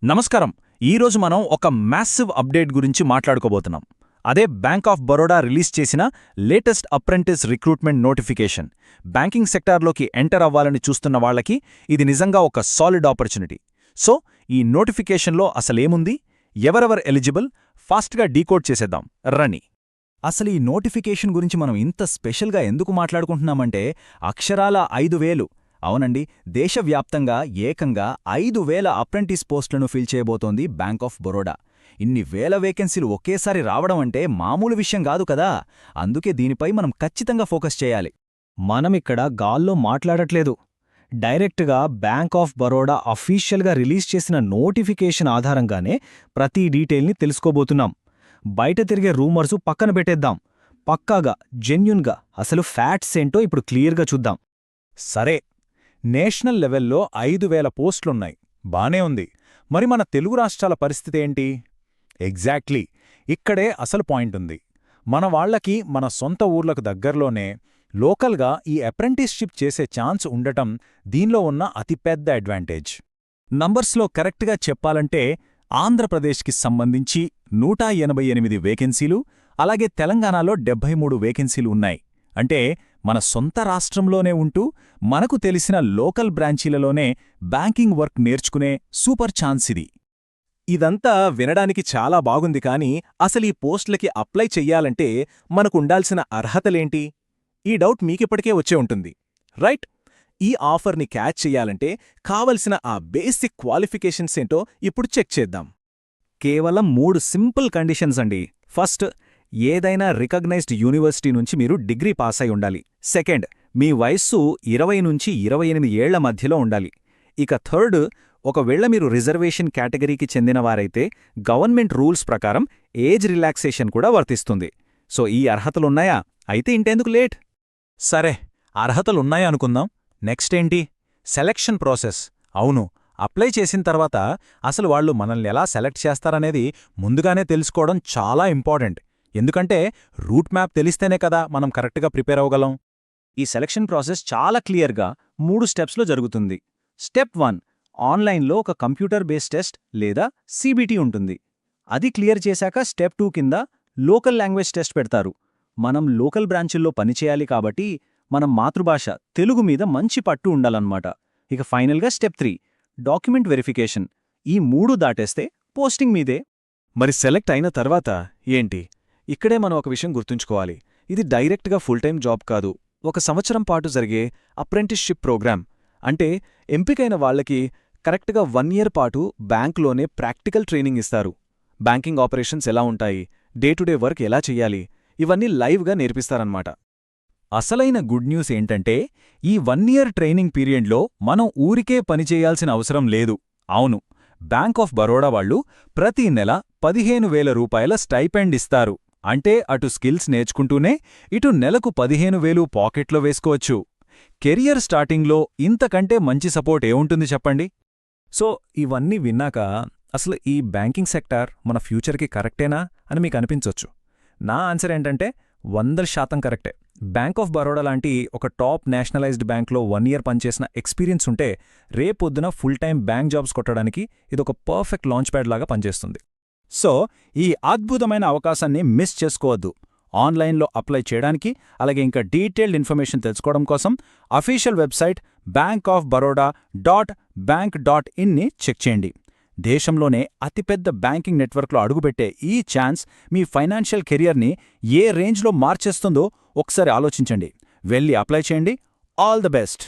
నమస్కారం. ఈరోజు మనం ఒక మ్యాసివ్ అప్డేట్ గురించి మాట్లాడుకోబోతున్నాం. అదే బ్యాంక్ ఆఫ్ బరోడా రిలీజ్ చేసిన latest apprentice recruitment notification. Banking సెక్టార్లోకి ఎంటర్ అవ్వాలని చూస్తున్న వాళ్లకి ఇది నిజంగా ఒక సాలిడ్ ఆపర్చునిటీ. సో ఈ నోటిఫికేషన్లో అసలేముంది, ఎవరెవర్ ఎలిజిబుల్, ఫాస్ట్గా డీకోడ్ చేసేద్దాం రండి. అసలు ఈ నోటిఫికేషన్ గురించి మనం ఇంత స్పెషల్గా ఎందుకు మాట్లాడుకుంటున్నామంటే అక్షరాల 5,000, అవునండి, దేశవ్యాప్తంగా ఏకంగా 5,000 అప్రెంటిస్ పోస్టులను ఫిల్ చేయబోతోంది బ్యాంక్ ఆఫ్ బరోడా. ఇన్ని వేల వేకెన్సీలు ఒకేసారి రావడం అంటే మామూలు విషయం కాదు కదా. అందుకే దీనిపై మనం ఖచ్చితంగా ఫోకస్ చేయాలి. మనమిక్కడ గాల్లో మాట్లాడట్లేదు. డైరెక్ట్గా బ్యాంక్ ఆఫ్ బరోడా అఫీషియల్గా రిలీజ్ చేసిన నోటిఫికేషన్ ఆధారంగానే ప్రతి డీటెయిల్ని తెలుసుకోబోతున్నాం. బయట తిరిగే రూమర్సు పక్కన పెట్టేద్దాం. పక్కాగా, జెన్యున్గా అసలు ఫ్యాక్ట్స్ ఏంటో ఇప్పుడు క్లియర్గా చూద్దాం. సరే, నేషనల్ లెవెల్లో 5,000 పోస్టులున్నాయి, బానే ఉంది. మరి మన తెలుగు రాష్ట్రాల పరిస్థితి ఏంటి? ఎగ్జాక్ట్లీ ఇక్కడే అసలు పాయింట్ ఉంది. మన వాళ్లకి మన సొంత ఊర్లకు దగ్గర్లోనే లోకల్గా ఈ అప్రెంటిస్షిప్ చేసే ఛాన్స్ ఉండటం దీనిలో ఉన్న అతిపెద్ద అడ్వాంటేజ్. నంబర్స్లో కరెక్ట్గా చెప్పాలంటే ఆంధ్రప్రదేశ్కి సంబంధించి 188 వేకెన్సీలు, అలాగే తెలంగాణలో 73 వేకెన్సీలు ఉన్నాయి. అంటే మన సొంత రాష్ట్రంలోనే ఉంటూ మనకు తెలిసిన లోకల్ బ్రాంచీలలోనే బ్యాంకింగ్ వర్క్ నేర్చుకునే సూపర్ ఛాన్స్ ఇది. ఇదంతా వినడానికి చాలా బాగుంది, కానీ అసలీ పోస్టులకి అప్లై చెయ్యాలంటే మనకుండాల్సిన అర్హతలేంటి? ఈ డౌట్ మీకిప్పటికే వచ్చే ఉంటుంది, రైట్? ఈ ఆఫర్ని క్యాచ్ చెయ్యాలంటే కావలసిన ఆ బేసిక్ క్వాలిఫికేషన్స్ ఏంటో ఇప్పుడు చెక్ చేద్దాం. కేవలం 3 సింపుల్ కండిషన్స్ అండి. ఫస్ట్, ఏదైనా రికగ్నైజ్డ్ యూనివర్సిటీ నుంచి మీరు డిగ్రీ పాస్ అయి ఉండాలి. సెకండ్, మీ వయస్సు 20 నుంచి 28 ఏళ్ల మధ్యలో ఉండాలి. ఇక థర్డ్, ఒకవేళ మీరు రిజర్వేషన్ కేటగిరీకి చెందినవారైతే గవర్నమెంట్ రూల్స్ ప్రకారం ఏజ్ రిలాక్సేషన్ కూడా వర్తిస్తుంది. సో ఈ అర్హతలున్నాయా? అయితే ఇంటెందుకు లేట్? సరే, అర్హతలున్నాయా అనుకుందాం. నెక్స్ట్ ఏంటి? Selection process. అవును, అప్లై చేసిన తర్వాత అసలు వాళ్ళు మనల్ని ఎలా సెలెక్ట్ చేస్తారనేది ముందుగానే తెలుసుకోవడం చాలా ఇంపార్టెంట్. ఎందుకంటే రూట్ మ్యాప్ తెలిస్తేనే కదా మనం కరెక్ట్గా ప్రిపేర్ అవ్వగలం. ఈ సెలక్షన్ ప్రాసెస్ చాలా క్లియర్గా 3 స్టెప్స్లో జరుగుతుంది. స్టెప్ 1, ఆన్లైన్లో ఒక కంప్యూటర్ బేస్డ్ టెస్ట్ లేదా సీబీటీ ఉంటుంది. అది క్లియర్ చేశాక స్టెప్ 2 కింద లోకల్ లాంగ్వేజ్ టెస్ట్ పెడతారు. మనం లోకల్ బ్రాంచుల్లో పనిచేయాలి కాబట్టి మనం మాతృభాష తెలుగు మీద మంచి పట్టు ఉండాలన్నమాట. ఇక ఫైనల్గా స్టెప్ 3, డాక్యుమెంట్ వెరిఫికేషన్. ఈ 3 దాటేస్తే పోస్టింగ్ మీదే. మరి సెలెక్ట్ అయిన తర్వాత ఏంటి? ఇక్కడే మనం ఒక విషయం గుర్తుంచుకోవాలి. ఇది డైరెక్ట్గా ఫుల్ టైం జాబ్ కాదు, 1 సంవత్సరం పాటు జరిగే అప్రెంటిస్షిప్ ప్రోగ్రామ్. అంటే ఎంపికైన వాళ్లకి కరెక్ట్గా 1 ఇయర్ పాటు బ్యాంకులోనే ప్రాక్టికల్ ట్రైనింగ్ ఇస్తారు. బ్యాంకింగ్ ఆపరేషన్స్ ఎలా ఉంటాయి, డే టు డే వర్క్ ఎలా చెయ్యాలి, ఇవన్నీ లైవ్గా నేర్పిస్తారన్నమాట. అసలైన గుడ్ న్యూస్ ఏంటంటే ఈ 1 ఇయర్ ట్రైనింగ్ పీరియడ్లో మనం ఊరికే పనిచేయాల్సిన అవసరం లేదు. అవును, బ్యాంక్ ఆఫ్ బరోడా వాళ్ళు ప్రతి నెల 15,000 రూపాయల స్టైపెండ్ ఇస్తారు. అంటే అటు స్కిల్స్ నేర్చుకుంటూనే ఇటు నెలకు 15,000 పాకెట్లో వేసుకోవచ్చు. కెరియర్ స్టార్టింగ్లో ఇంతకంటే మంచి సపోర్ట్ ఏముంటుంది చెప్పండి? సో ఇవన్నీ విన్నాక అసలు ఈ బ్యాంకింగ్ సెక్టార్ మన ఫ్యూచర్కి కరెక్టేనా అని మీకు అనిపించొచ్చు. నా ఆన్సర్ ఏంటంటే 100% కరెక్టే. బ్యాంక్ ఆఫ్ బరోడా లాంటి ఒక టాప్ నేషనలైజ్డ్ బ్యాంక్లో 1 ఇయర్ పనిచేసిన ఎక్స్పీరియన్స్ ఉంటే రేపొద్దున ఫుల్ టైం బ్యాంక్ జాబ్స్ కొట్టడానికి ఇదొక పర్ఫెక్ట్ లాంచ్ ప్యాడ్ లాగా పనిచేస్తుంది. సో ఈ అద్భుతమైన అవకాశాన్ని మిస్ చేసుకోవద్దు. ఆన్లైన్లో అప్లై చేయడానికి, అలాగే ఇంకా డీటెయిల్డ్ ఇన్ఫర్మేషన్ తెలుసుకోవడం కోసం అఫీషియల్ వెబ్సైట్ bankofbaroda.bank.in చెక్ చేయండి. దేశంలోనే అతిపెద్ద బ్యాంకింగ్ నెట్వర్క్లో అడుగుపెట్టే ఈ ఛాన్స్ మీ ఫైనాన్షియల్ కెరియర్ని ఏ రేంజ్లో మార్చేస్తుందో ఒకసారి ఆలోచించండి. వెళ్ళి అప్లై చేయండి. All the best.